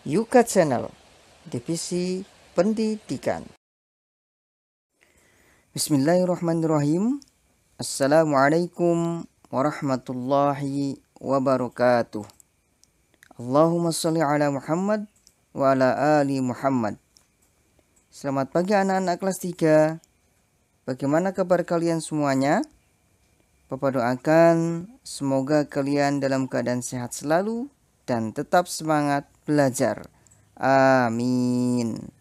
Yuka Channel, Divisi Pendidikan. Bismillahirrahmanirrahim. Assalamualaikum warahmatullahi wabarakatuh. Allahumma sholli ala Muhammad wa ala ali Muhammad. Selamat pagi anak-anak kelas 3. Bagaimana kabar kalian semuanya? Papa doakan semoga kalian dalam keadaan sehat selalu dan tetap semangat belajar. Amin.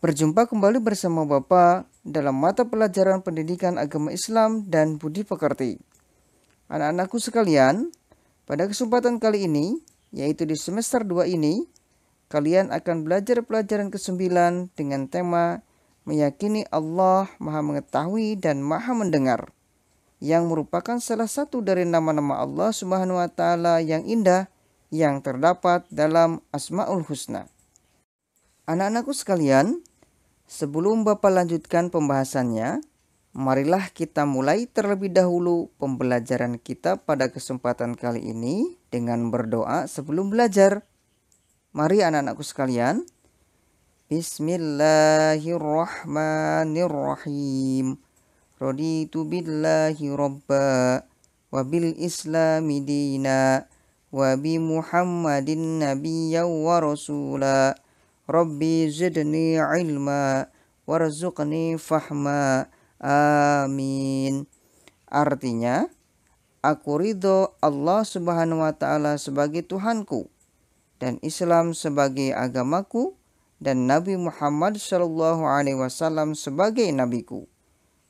Berjumpa kembali bersama Bapak dalam mata pelajaran pendidikan agama Islam dan budi pekerti. Anak-anakku sekalian, pada kesempatan kali ini, yaitu di semester 2 ini, kalian akan belajar pelajaran ke-9 dengan tema meyakini Allah Maha Mengetahui dan Maha Mendengar, yang merupakan salah satu dari nama-nama Allah Subhanahu wa Ta'ala yang indah yang terdapat dalam Asmaul Husna. Anak-anakku sekalian, sebelum Bapak lanjutkan pembahasannya, marilah kita mulai terlebih dahulu pembelajaran kita pada kesempatan kali ini dengan berdoa sebelum belajar. Mari anak-anakku sekalian. Bismillahirrahmanirrahim. Raditu billahi robba wa bil islami dina wa bi muhammadin nabiyya wa rasula rabbi zidni ilma warzuqni fahma amin. Artinya, aku ridho Allah Subhanahu wa Ta'ala sebagai Tuhanku dan Islam sebagai agamaku dan Nabi Muhammad Shallallahu Alaihi Wasallam sebagai nabiku.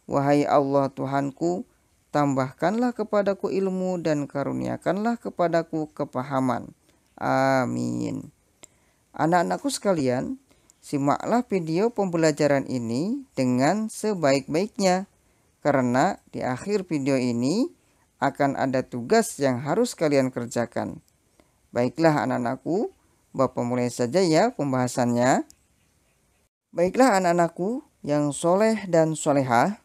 Wahai Allah Tuhanku, tambahkanlah kepadaku ilmu dan karuniakanlah kepadaku kepahaman. Amin. Anak-anakku sekalian, simaklah video pembelajaran ini dengan sebaik-baiknya, karena di akhir video ini akan ada tugas yang harus kalian kerjakan. Baiklah anak-anakku, Bapak mulai saja ya pembahasannya. Baiklah anak-anakku yang soleh dan solehah,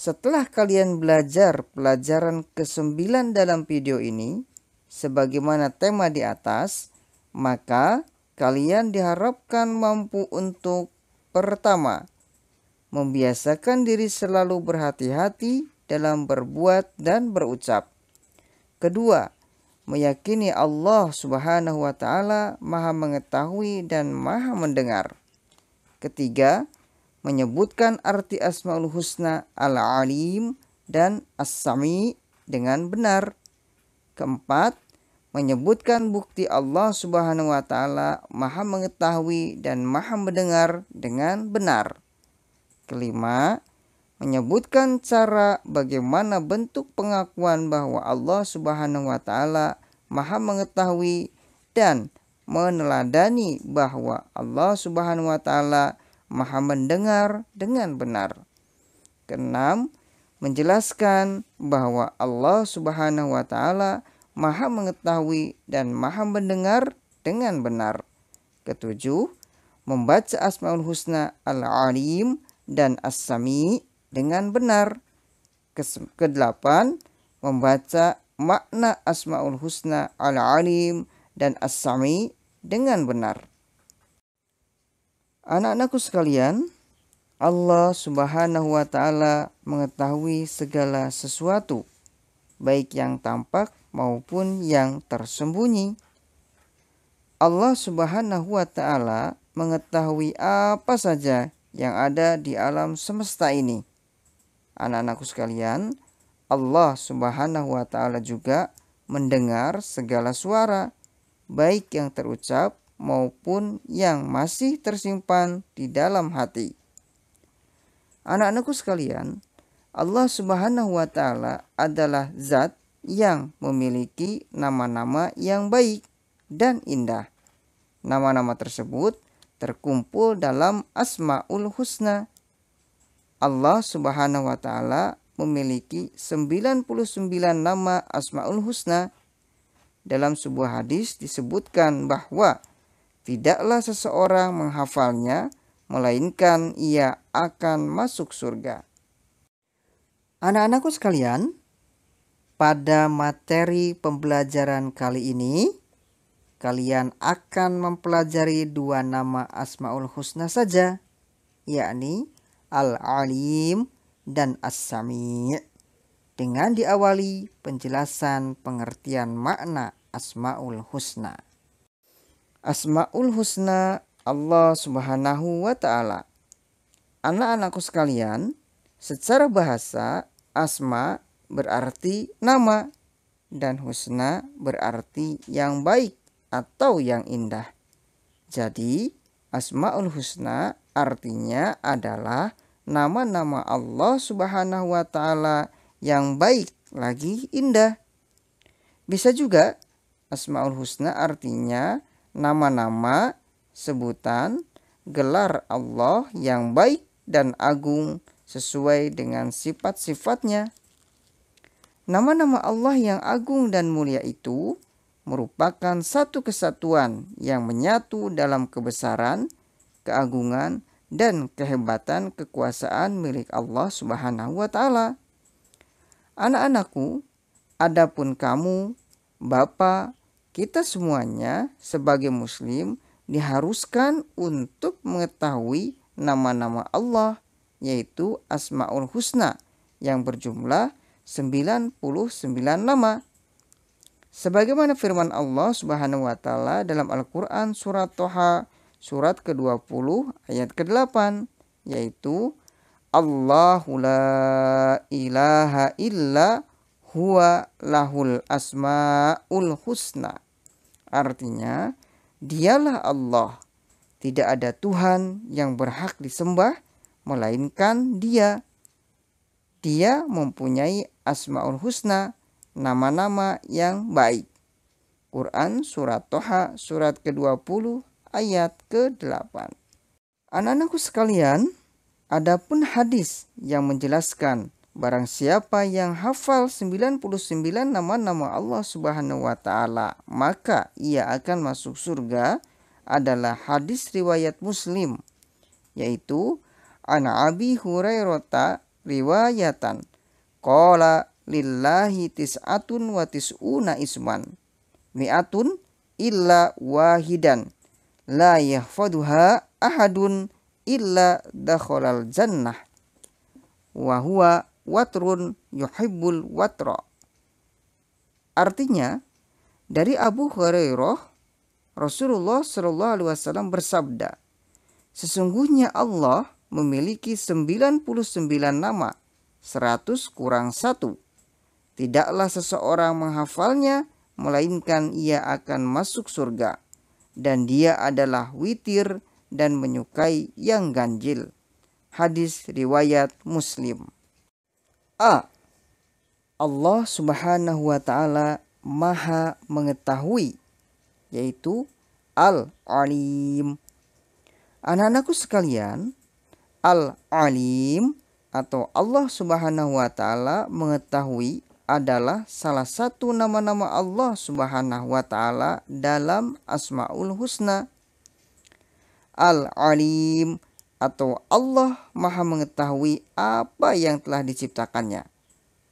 setelah kalian belajar pelajaran ke-9 dalam video ini, sebagaimana tema di atas, maka kalian diharapkan mampu untuk pertama, membiasakan diri selalu berhati-hati dalam berbuat dan berucap. Kedua, meyakini Allah Subhanahu wa Ta'ala Maha Mengetahui dan Maha Mendengar. Ketiga, menyebutkan arti Asmaul Husna Al-Alim dan As-Sami dengan benar. Keempat, menyebutkan bukti Allah Subhanahu wa Ta'ala Maha Mengetahui dan Maha Mendengar dengan benar. Kelima, menyebutkan cara bagaimana bentuk pengakuan bahwa Allah Subhanahu wa Ta'ala Maha Mengetahui dan meneladani bahwa Allah Subhanahu wa Ta'ala Maha Mendengar dengan benar. Keenam, menjelaskan bahwa Allah Subhanahu wa Ta'ala Maha Mengetahui dan Maha Mendengar dengan benar. Ketujuh, membaca Asmaul Husna Al-Alim dan As-Sami dengan benar. Kedelapan, membaca makna Asmaul Husna Al-Alim dan As-Sami dengan benar. Anak-anakku sekalian, Allah Subhanahu wa Ta'ala mengetahui segala sesuatu, baik yang tampak maupun yang tersembunyi. Allah Subhanahu wa Ta'ala mengetahui apa saja yang ada di alam semesta ini. Anak-anakku sekalian, Allah Subhanahu wa Ta'ala juga mendengar segala suara, baik yang terucap maupun yang masih tersimpan di dalam hati. Anak-anakku sekalian, Allah Subhanahu wa Ta'ala adalah zat yang memiliki nama-nama yang baik dan indah. Nama-nama tersebut terkumpul dalam Asmaul Husna. Allah Subhanahu wa Ta'ala memiliki 99 nama Asmaul Husna. Dalam sebuah hadis disebutkan bahwa tidaklah seseorang menghafalnya, melainkan ia akan masuk surga. Anak-anakku sekalian, pada materi pembelajaran kali ini, kalian akan mempelajari dua nama Asmaul Husna saja, yakni Al-Alim dan As-Sami', dengan diawali penjelasan pengertian makna Asmaul Husna. Asmaul Husna Allah Subhanahu wa Ta'ala. Anak-anakku sekalian, secara bahasa asma berarti nama dan husna berarti yang baik atau yang indah. Jadi Asmaul Husna artinya adalah nama-nama Allah Subhanahu wa Ta'ala yang baik lagi indah. Bisa juga Asmaul Husna artinya nama-nama, sebutan, gelar Allah yang baik dan agung sesuai dengan sifat-sifatnya. Nama-nama Allah yang agung dan mulia itu merupakan satu kesatuan yang menyatu dalam kebesaran, keagungan, dan kehebatan kekuasaan milik Allah Subhanahu wa Ta'ala. Anak-anakku, adapun kamu, Bapak, kita semuanya sebagai muslim diharuskan untuk mengetahui nama-nama Allah, yaitu Asmaul Husna yang berjumlah 99 nama. Sebagaimana firman Allah Subhanahu wa Ta'ala dalam Al-Qur'an surat Toha surat ke-20 ayat ke-8, yaitu Allahu la ilaha illa huwa lahul asmaul husna. Artinya, dialah Allah, tidak ada Tuhan yang berhak disembah melainkan Dia. Dia mempunyai asmaul husna, nama-nama yang baik. Quran surat Toha surat ke-20 ayat ke-8. Anak-anakku sekalian, adapun hadis yang menjelaskan barang siapa yang hafal 99 nama-nama Allah Subhanahu wa Ta'ala maka ia akan masuk surga adalah hadis riwayat Muslim, yaitu an Abi Hurairah riwayatan qala lillahi tis'atun wa tis'una isman mi'atun illa wahidan la yahfaduha ahadun illa dakhalal jannah wa huwa watrun yuhibbul watra. Artinya, dari Abu Hurairah, Rasulullah SAW bersabda, sesungguhnya Allah memiliki 99 nama, 100 kurang 1. Tidaklah seseorang menghafalnya, melainkan ia akan masuk surga. Dan dia adalah witir dan menyukai yang ganjil. Hadis riwayat Muslim. A. Allah Subhanahu wa Ta'ala Maha mengetahui, yaitu Al-Alim. Anak-anakku sekalian, Al-Alim atau Allah Subhanahu wa Ta'ala mengetahui adalah salah satu nama-nama Allah Subhanahu wa Ta'ala dalam Asmaul Husna. Al-Alim atau Allah Maha mengetahui apa yang telah diciptakannya.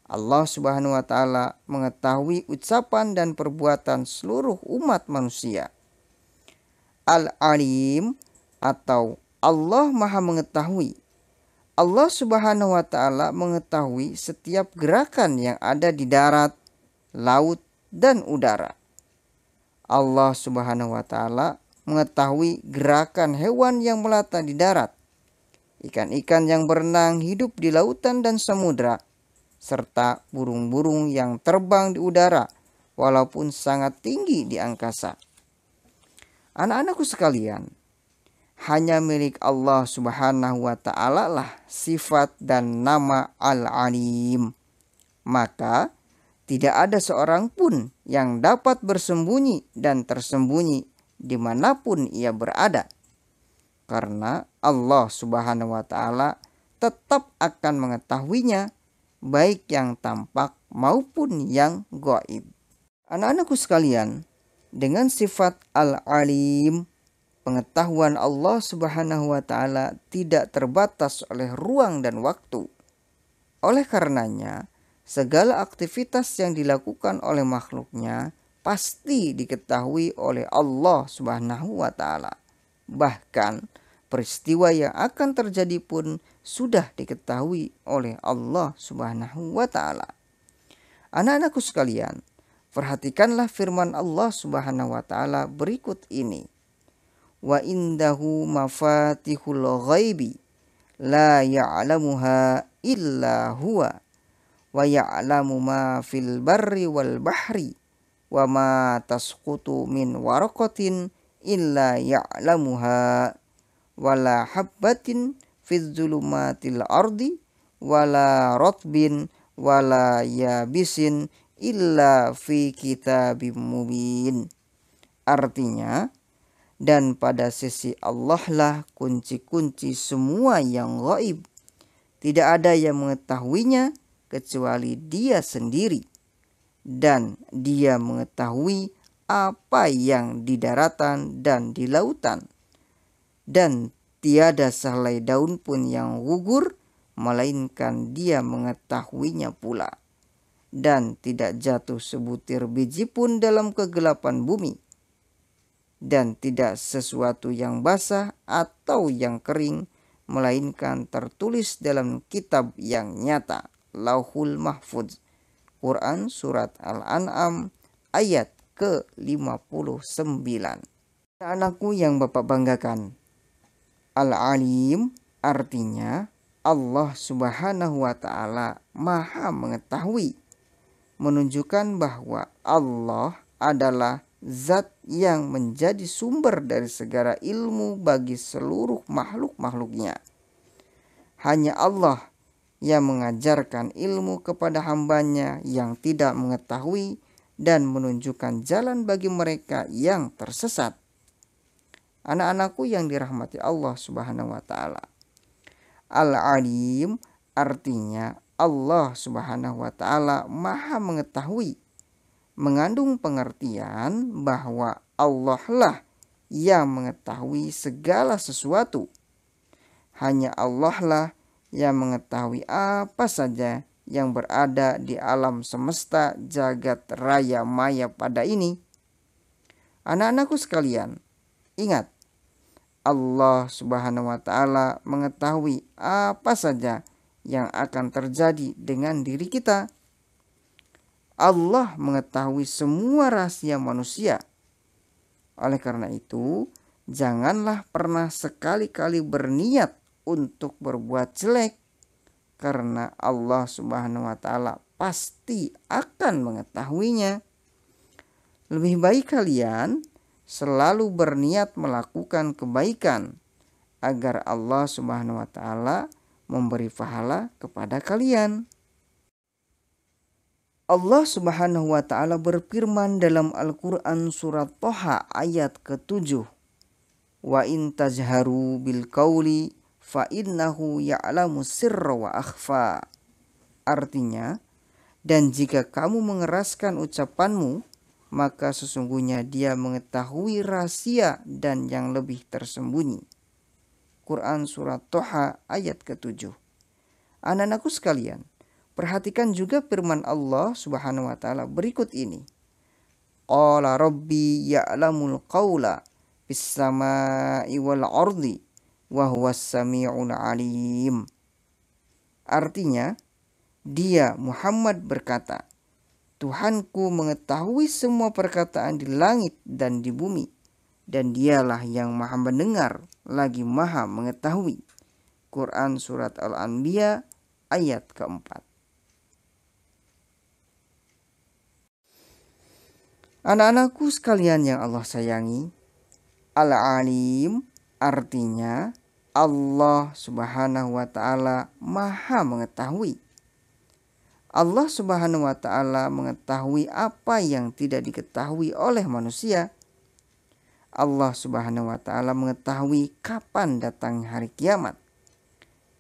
Allah Subhanahu wa Ta'ala mengetahui ucapan dan perbuatan seluruh umat manusia. Al-Alim atau Allah Maha mengetahui. Allah Subhanahu wa Ta'ala mengetahui setiap gerakan yang ada di darat, laut, dan udara. Allah Subhanahu wa Ta'ala mengetahui gerakan hewan yang melata di darat, ikan-ikan yang berenang hidup di lautan dan samudra, serta burung-burung yang terbang di udara walaupun sangat tinggi di angkasa. Anak-anakku sekalian, hanya milik Allah Subhanahu wa Ta'ala lah sifat dan nama Al-Alim. Maka tidak ada seorang pun yang dapat bersembunyi dan tersembunyi dimanapun ia berada. Karena Allah Subhanahu wa Ta'ala tetap akan mengetahuinya, baik yang tampak maupun yang gaib. Anak-anakku sekalian, dengan sifat Al-Alim, pengetahuan Allah Subhanahu wa Ta'ala tidak terbatas oleh ruang dan waktu. Oleh karenanya, segala aktivitas yang dilakukan oleh makhluknya pasti diketahui oleh Allah Subhanahu wa taala. Bahkan peristiwa yang akan terjadi pun sudah diketahui oleh Allah Subhanahu wa taala. Anak-anakku sekalian, perhatikanlah firman Allah Subhanahu wa taala berikut ini. Wa indahu mafatihul ghaibi la ya'lamuha illa huwa wa ya'lamu ma fil barri wal bahri wa ma tasqutu min waraqatin illa ya'lamuha wala habbatin fidz zulumatil ardi wala ratbin wala yabisin illa fi kitabim mubin. Artinya, dan pada sisi Allah lah kunci-kunci semua yang gaib. Tidak ada yang mengetahuinya kecuali Dia sendiri. Dan Dia mengetahui apa yang di daratan dan di lautan. Dan tiada sehelai daun pun yang gugur, melainkan Dia mengetahuinya pula. Dan tidak jatuh sebutir biji pun dalam kegelapan bumi. Dan tidak sesuatu yang basah atau yang kering, melainkan tertulis dalam kitab yang nyata, Lauhul Mahfuz. Quran Surat Al-An'am ayat ke-59. Anakku yang Bapak banggakan, Al-Alim artinya Allah Subhanahu wa ta'ala Maha mengetahui, menunjukkan bahwa Allah adalah zat yang menjadi sumber dari segala ilmu bagi seluruh makhluk-makhluknya. Hanya Allah yang mengajarkan ilmu kepada hambanya yang tidak mengetahui dan menunjukkan jalan bagi mereka yang tersesat. Anak-anakku yang dirahmati Allah Subhanahu wa ta'ala, Al-Alim artinya Allah Subhanahu wa ta'ala Maha mengetahui, mengandung pengertian bahwa Allah lah yang mengetahui segala sesuatu. Hanya Allah lah yang mengetahui apa saja yang berada di alam semesta jagat raya maya pada ini. Anak-anakku sekalian, ingat, Allah Subhanahu wa ta'ala mengetahui apa saja yang akan terjadi dengan diri kita. Allah mengetahui semua rahasia manusia. Oleh karena itu, janganlah pernah sekali-kali berniat untuk berbuat jelek, karena Allah Subhanahu wa ta'ala pasti akan mengetahuinya. Lebih baik kalian selalu berniat melakukan kebaikan, agar Allah Subhanahu wa ta'ala memberi pahala kepada kalian. Allah Subhanahu wa ta'ala berfirman dalam Al-Quran surat Toha ayat ke-7. Wa in tajharu bil qawli fa innahu ya'lamu sirra wa akhfa. Artinya, dan jika kamu mengeraskan ucapanmu, maka sesungguhnya Dia mengetahui rahasia dan yang lebih tersembunyi. Quran surat Toha ayat ke-7. Anak-anakku sekalian, perhatikan juga firman Allah Subhanahu wa ta'ala berikut ini. Qala rabbi ya'lamul qawla bis sama'i wal ardi wa huwas sami'ul alim. Artinya, dia Muhammad berkata, Tuhanku mengetahui semua perkataan di langit dan di bumi, dan Dialah yang Maha mendengar lagi Maha mengetahui. Quran surat Al-Anbiya ayat ke-4. Anak-anakku sekalian yang Allah sayangi, Al-Alim artinya Allah Subhanahu wa ta'ala Maha mengetahui. Allah Subhanahu wa ta'ala mengetahui apa yang tidak diketahui oleh manusia. Allah Subhanahu wa ta'ala mengetahui kapan datangnya hari kiamat,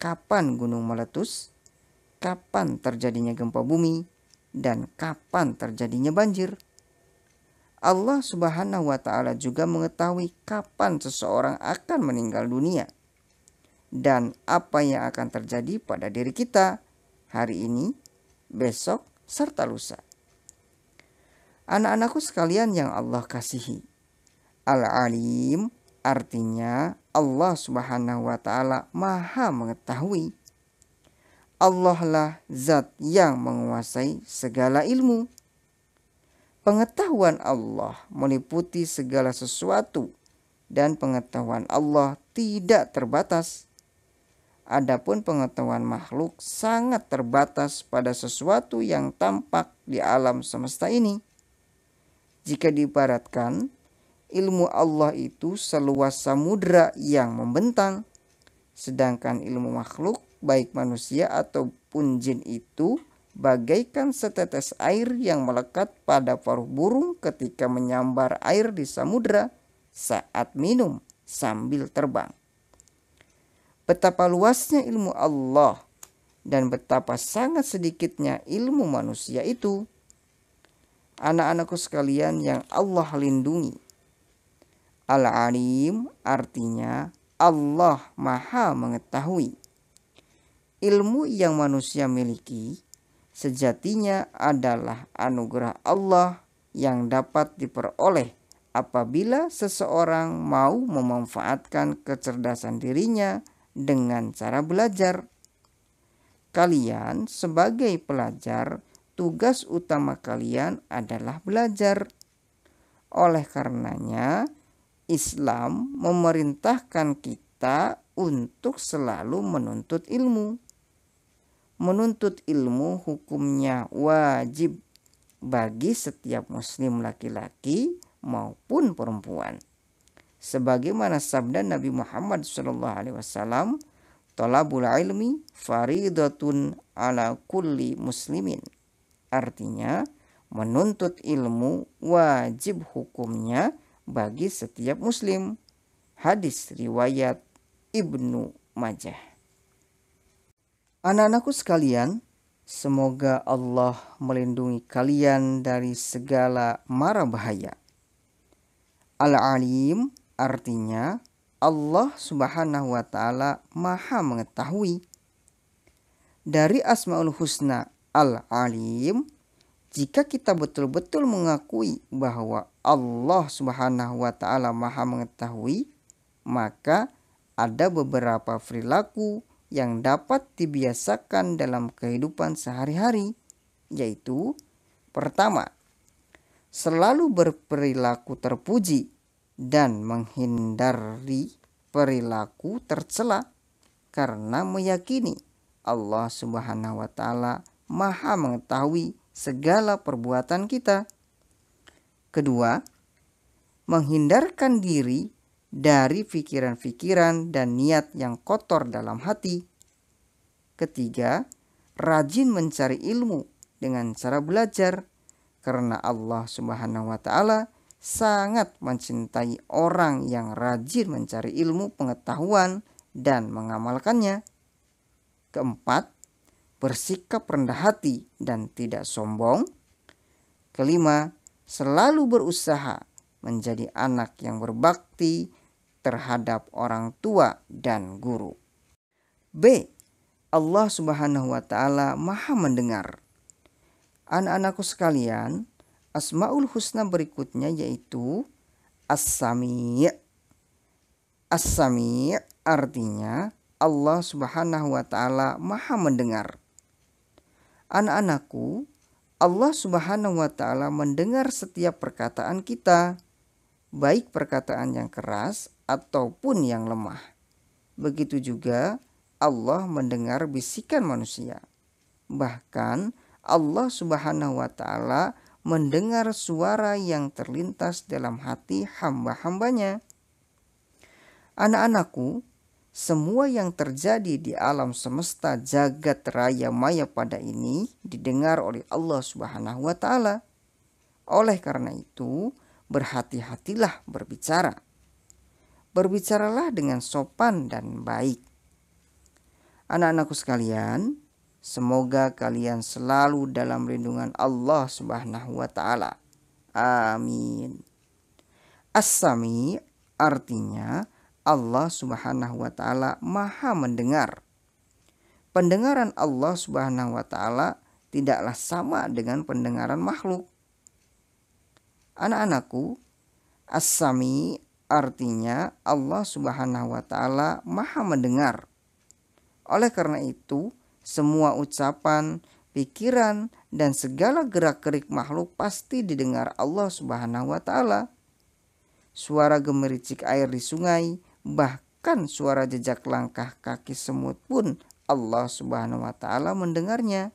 kapan gunung meletus, kapan terjadinya gempa bumi, dan kapan terjadinya banjir. Allah Subhanahu wa ta'ala juga mengetahui kapan seseorang akan meninggal dunia dan apa yang akan terjadi pada diri kita hari ini, besok, serta lusa. Anak-anakku sekalian yang Allah kasihi, Al-Alim artinya Allah Subhanahu wa ta'ala Maha mengetahui. Allah lah zat yang menguasai segala ilmu. Pengetahuan Allah meliputi segala sesuatu dan pengetahuan Allah tidak terbatas. Adapun pengetahuan makhluk sangat terbatas pada sesuatu yang tampak di alam semesta ini. Jika diibaratkan, ilmu Allah itu seluas samudra yang membentang, sedangkan ilmu makhluk, baik manusia ataupun jin itu, bagaikan setetes air yang melekat pada paruh burung ketika menyambar air di samudra saat minum sambil terbang. Betapa luasnya ilmu Allah dan betapa sangat sedikitnya ilmu manusia itu. Anak-anakku sekalian yang Allah lindungi, Al-Alim artinya Allah Maha mengetahui. Ilmu yang manusia miliki sejatinya adalah anugerah Allah yang dapat diperoleh apabila seseorang mau memanfaatkan kecerdasan dirinya dengan cara belajar. Kalian sebagai pelajar, tugas utama kalian adalah belajar. Oleh karenanya, Islam memerintahkan kita untuk selalu menuntut ilmu. Menuntut ilmu hukumnya wajib bagi setiap muslim laki-laki maupun perempuan. Sebagaimana sabda Nabi Muhammad SAW, "Thalabul ilmi faridatun ala kulli muslimin." Artinya, menuntut ilmu wajib hukumnya bagi setiap muslim. Hadis riwayat Ibnu Majah. Anak-anakku sekalian, semoga Allah melindungi kalian dari segala mara bahaya. Al-Alim artinya Allah Subhanahu wa ta'ala Maha mengetahui. Dari Asmaul Husna Al-Alim, jika kita betul-betul mengakui bahwa Allah Subhanahu wa ta'ala Maha mengetahui, maka ada beberapa perilaku yang dapat dibiasakan dalam kehidupan sehari-hari, yaitu pertama, selalu berperilaku terpuji dan menghindari perilaku tercela karena meyakini Allah Subhanahu wa ta'ala Maha mengetahui segala perbuatan kita. Kedua, menghindarkan diri dari pikiran-pikiran dan niat yang kotor dalam hati. Ketiga, rajin mencari ilmu dengan cara belajar karena Allah Subhanahu wa ta'ala sangat mencintai orang yang rajin mencari ilmu pengetahuan dan mengamalkannya. Keempat, bersikap rendah hati dan tidak sombong. Kelima, selalu berusaha menjadi anak yang berbakti terhadap orang tua dan guru. B. Allah Subhanahu wa ta'ala Maha mendengar. Anak-anakku sekalian, Asmaul Husna berikutnya yaitu As-Sami'. As-Sami' artinya Allah Subhanahu wa ta'ala Maha mendengar. Anak-anakku, Allah Subhanahu wa ta'ala mendengar setiap perkataan kita, baik perkataan yang keras ataupun yang lemah. Begitu juga Allah mendengar bisikan manusia. Bahkan Allah Subhanahu wa ta'ala mendengar suara yang terlintas dalam hati hamba-hambanya. Anak-anakku, semua yang terjadi di alam semesta jagat raya maya pada ini didengar oleh Allah Subhanahu wa ta'ala. Oleh karena itu, berhati-hatilah berbicara. Berbicaralah dengan sopan dan baik. Anak-anakku sekalian, semoga kalian selalu dalam lindungan Allah Subhanahu wa ta'ala. Amin. As-Sami' artinya Allah Subhanahu wa ta'ala Maha mendengar. Pendengaran Allah Subhanahu wa ta'ala tidaklah sama dengan pendengaran makhluk. Anak-anakku, As-Sami artinya Allah Subhanahu wa Ta'ala Maha mendengar. Oleh karena itu, semua ucapan, pikiran, dan segala gerak-gerik makhluk pasti didengar Allah Subhanahu wa Ta'ala. Suara gemericik air di sungai, bahkan suara jejak langkah kaki semut pun Allah Subhanahu wa Ta'ala mendengarnya.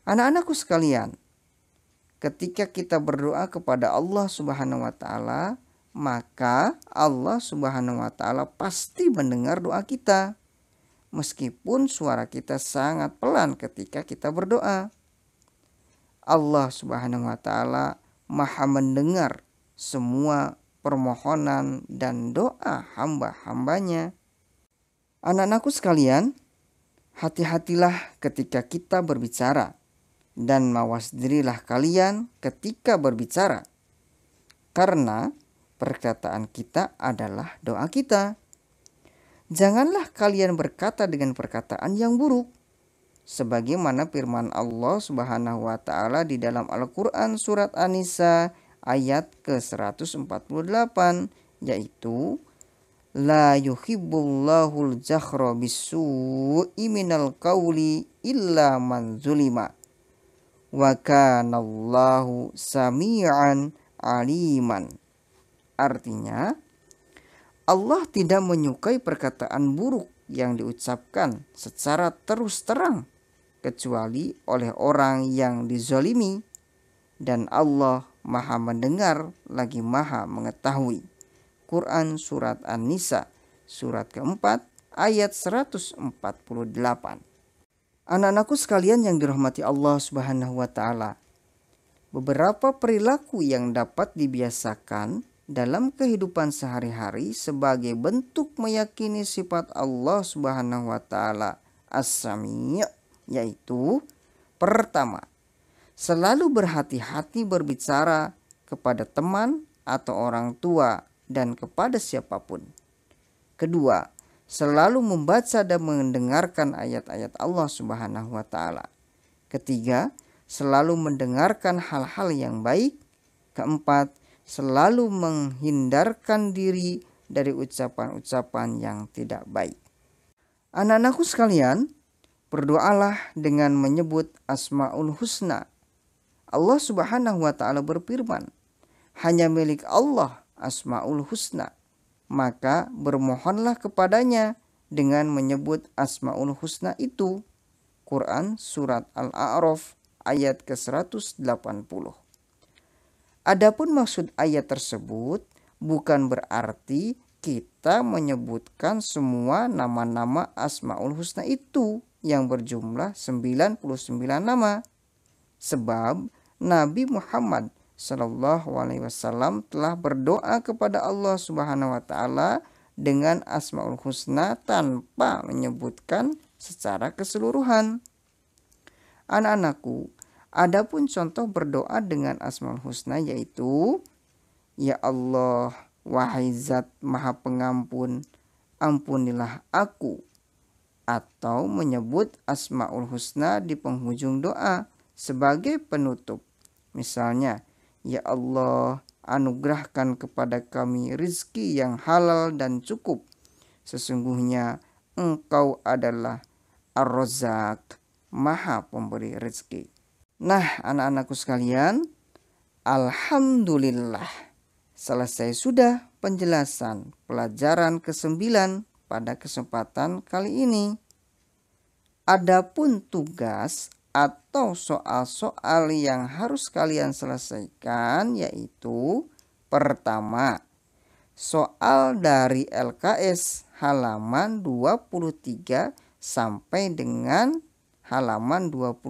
Anak-anakku sekalian, ketika kita berdoa kepada Allah Subhanahu wa Ta'ala, maka Allah Subhanahu wa Ta'ala pasti mendengar doa kita. Meskipun suara kita sangat pelan ketika kita berdoa. Allah Subhanahu wa Ta'ala Maha mendengar semua permohonan dan doa hamba-hambanya. Anak-anakku sekalian, hati-hatilah ketika kita berbicara. Dan mawas dirilah kalian ketika berbicara. Karena perkataan kita adalah doa kita. Janganlah kalian berkata dengan perkataan yang buruk. Sebagaimana firman Allah Subhanahu wa Ta'ala di dalam Al-Quran surat An-Nisa ayat ke-148, yaitu La yuhibbullahul jahra bisu'i minal qawli illa man zulima. Wa kanallahu sami'an aliman. Artinya, Allah tidak menyukai perkataan buruk yang diucapkan secara terus terang kecuali oleh orang yang dizalimi, dan Allah Maha mendengar lagi Maha mengetahui. Quran surat An-Nisa surat keempat ayat 148. Anak-anakku sekalian yang dirahmati Allah Subhanahu wa Ta'ala, beberapa perilaku yang dapat dibiasakan dalam kehidupan sehari-hari sebagai bentuk meyakini sifat Allah Subhanahu wa Ta'ala As-Sami', yaitu pertama, selalu berhati-hati berbicara kepada teman atau orang tua dan kepada siapapun. Kedua, selalu membaca dan mendengarkan ayat-ayat Allah Subhanahu wa Ta'ala. Ketiga, selalu mendengarkan hal-hal yang baik. Keempat, selalu menghindarkan diri dari ucapan-ucapan yang tidak baik. Anak-anakku sekalian, berdoalah dengan menyebut Asmaul Husna. Allah Subhanahu wa Ta'ala berfirman, hanya milik Allah Asmaul Husna. Maka bermohonlah kepadanya dengan menyebut Asmaul Husna itu. Quran surat Al-A'raf ayat ke-180. Adapun maksud ayat tersebut bukan berarti kita menyebutkan semua nama-nama Asmaul Husna itu yang berjumlah 99 nama. Sebab Nabi Muhammad Sallallahu Alaihi Wasallam telah berdoa kepada Allah Subhanahu Wa Ta'ala dengan Asmaul Husna tanpa menyebutkan secara keseluruhan. Anak-anakku, adapun contoh berdoa dengan Asmaul Husna yaitu, Ya Allah, wahai Zat Maha Pengampun, ampunilah aku, atau menyebut Asmaul Husna di penghujung doa sebagai penutup. Misalnya, Ya Allah, anugerahkan kepada kami rizki yang halal dan cukup. Sesungguhnya Engkau adalah Ar-Razzaq, Maha Pemberi rizki. Nah, anak-anakku sekalian, alhamdulillah, selesai sudah penjelasan pelajaran ke-9 pada kesempatan kali ini. Adapun tugas atau soal-soal yang harus kalian selesaikan yaitu, pertama, soal dari LKS halaman 23 sampai dengan halaman 25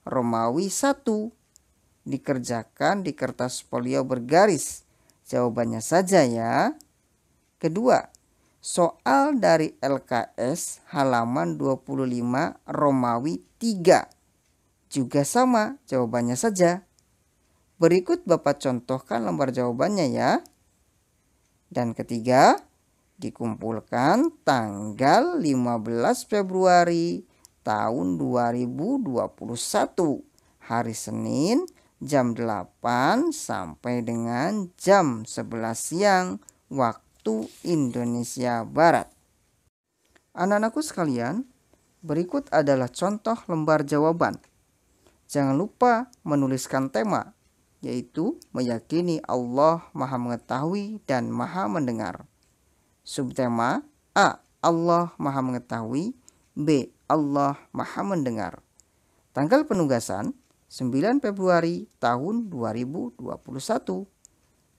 Romawi 1. Dikerjakan di kertas folio bergaris. Jawabannya saja ya. Kedua, soal dari LKS halaman 25 Romawi 3. Juga sama, jawabannya saja. Berikut Bapak contohkan lembar jawabannya ya. Dan ketiga, dikumpulkan tanggal 15 Februari tahun 2021, hari Senin, jam 8 sampai dengan jam 11 siang waktu Indonesia Barat. Anak-anakku sekalian, berikut adalah contoh lembar jawaban. Jangan lupa menuliskan tema, yaitu meyakini Allah Maha Mengetahui dan Maha Mendengar. Subtema A. Allah Maha Mengetahui. B. Allah Maha Mendengar. Tanggal penugasan 9 Februari tahun 2021.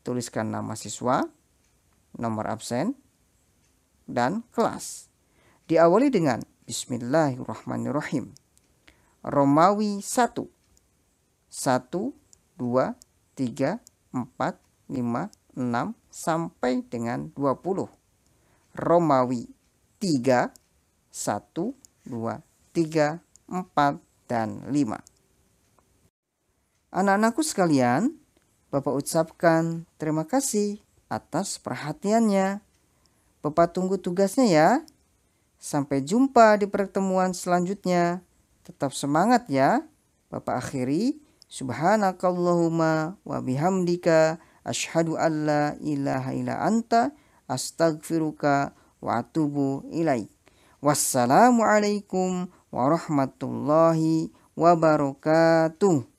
Tuliskan nama siswa, nomor absen, dan kelas. Diawali dengan Bismillahirrahmanirrahim. Romawi 1. 1, 2, 3, 4, 5, 6 sampai dengan 20. Romawi 3, 1, 2, 3, 4, dan 5. Anak-anakku sekalian, Bapak ucapkan terima kasih atas perhatiannya. Bapak tunggu tugasnya ya. Sampai jumpa di pertemuan selanjutnya. Tetap semangat ya. Bapak akhiri. Subhanakallahumma wa bihamdika asyhadu an la ilaha illa anta astaghfiruka wa atubu ilaik. Wassalamualaikum warahmatullahi wabarakatuh.